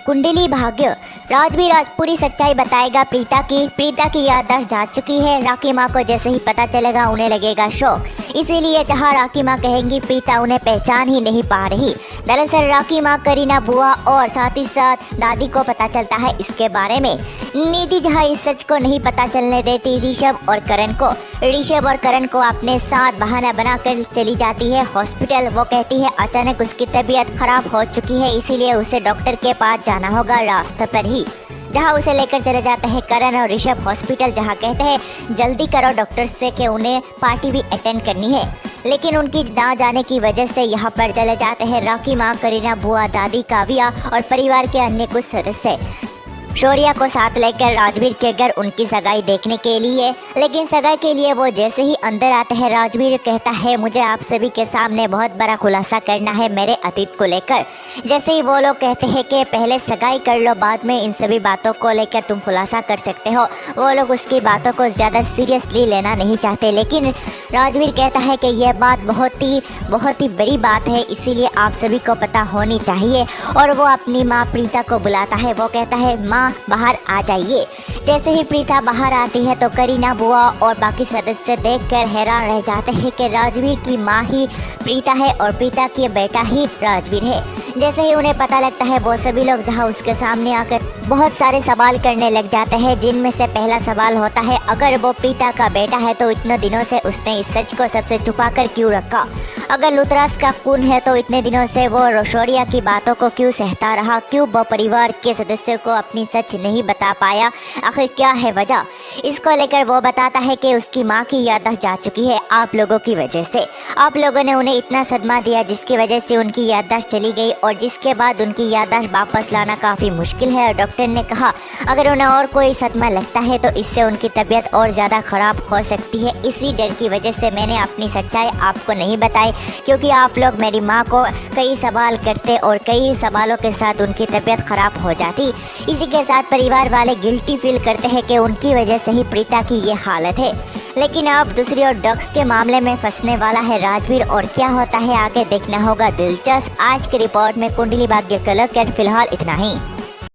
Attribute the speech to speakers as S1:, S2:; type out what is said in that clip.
S1: कुंडली भाग्य। राजवीर आज पूरी सच्चाई बताएगा प्रीता की याददाश्त जा चुकी है। राखी माँ को जैसे ही पता चलेगा उन्हें लगेगा शौक, इसीलिए जहाँ राखी माँ कहेंगी प्रीता उन्हें पहचान ही नहीं पा रही। दरअसल राखी माँ, करीना बुआ और साथ ही साथ दादी को पता चलता है इसके बारे में। निधि जहाँ इस सच को नहीं पता चलने देती ऋषभ और करण को अपने साथ बहाना बनाकर चली जाती है हॉस्पिटल। वो कहती है अचानक उसकी तबीयत खराब हो चुकी है, इसीलिए उसे डॉक्टर के पास जाना होगा रास्ते पर ही। जहां उसे लेकर चले जाते हैं करण और ऋषभ हॉस्पिटल, जहां कहते हैं जल्दी करो डॉक्टर से कि उन्हें पार्टी भी अटेंड करनी है। लेकिन उनकी ना जाने की वजह से यहाँ पर चले जाते हैं राखी माँ, करीना बुआ, दादी काव्या और परिवार के अन्य कुछ सदस्य शौर्या को साथ लेकर राजवीर के घर उनकी सगाई देखने के लिए। लेकिन सगाई के लिए वो जैसे ही अंदर आते हैं, राजवीर कहता है मुझे आप सभी के सामने बहुत बड़ा खुलासा करना है मेरे अतीत को लेकर। जैसे ही वो लोग कहते हैं कि पहले सगाई कर लो, बाद में इन सभी बातों को लेकर तुम खुलासा कर सकते हो, वो लोग उसकी बातों को ज़्यादा सीरियसली लेना नहीं चाहते। लेकिन राजवीर कहता है कि यह बात बहुत ही बड़ी बात है, इसीलिए आप सभी को पता होनी चाहिए। और वो अपनी माँ प्रीता को बुलाता है। वो कहता है माँ बाहर आ जाइए। जैसे ही प्रीता बाहर आती है तो करीना बुआ और बाकी सदस्य देखकर हैरान रह जाते हैं कि राजवीर की माँ ही प्रीता है और प्रीता की बेटा ही राजवीर है। जैसे ही उन्हें पता लगता है, वो सभी लोग जहां उसके सामने आकर बहुत सारे सवाल करने लग जाते हैं, जिनमें से पहला सवाल होता है अगर वो प्रीता का बेटा है तो इतने दिनों से उसने इस सच को सबसे छुपा कर क्यों रखा। अगर लुतराज का खून है तो इतने दिनों से वो शौर्या की बातों को क्यों सहता रहा, क्यों वो परिवार के सदस्यों को अपनी सच नहीं बता पाया, आखिर क्या है वजह। इसको लेकर वो बताता है कि उसकी माँ की याददाश्त जा चुकी है आप लोगों की वजह से। आप लोगों ने उन्हें इतना सदमा दिया जिसकी वजह से उनकी याददाश्त चली गई और जिसके बाद उनकी याददाश्त वापस लाना काफ़ी मुश्किल है। और डॉक्टर ने कहा अगर उन्हें और कोई सदमा लगता है तो इससे उनकी तबीयत और ज़्यादा ख़राब हो सकती है। इसी डर की वजह से मैंने अपनी सच्चाई आपको नहीं बताई, क्योंकि आप लोग मेरी माँ को कई सवाल करते और कई सवालों के साथ उनकी तबीयत ख़राब हो जाती। इसी के साथ परिवार वाले गिल्टी फील करते हैं कि उनकी वजह से ही प्रीता की ये हालत है। लेकिन अब दूसरी ओर ड्रग्स के मामले में फंसने वाला है राजवीर, और क्या होता है आगे देखना होगा दिलचस्प। आज की रिपोर्ट में कुंडली भाग्य कलर के फिलहाल इतना ही।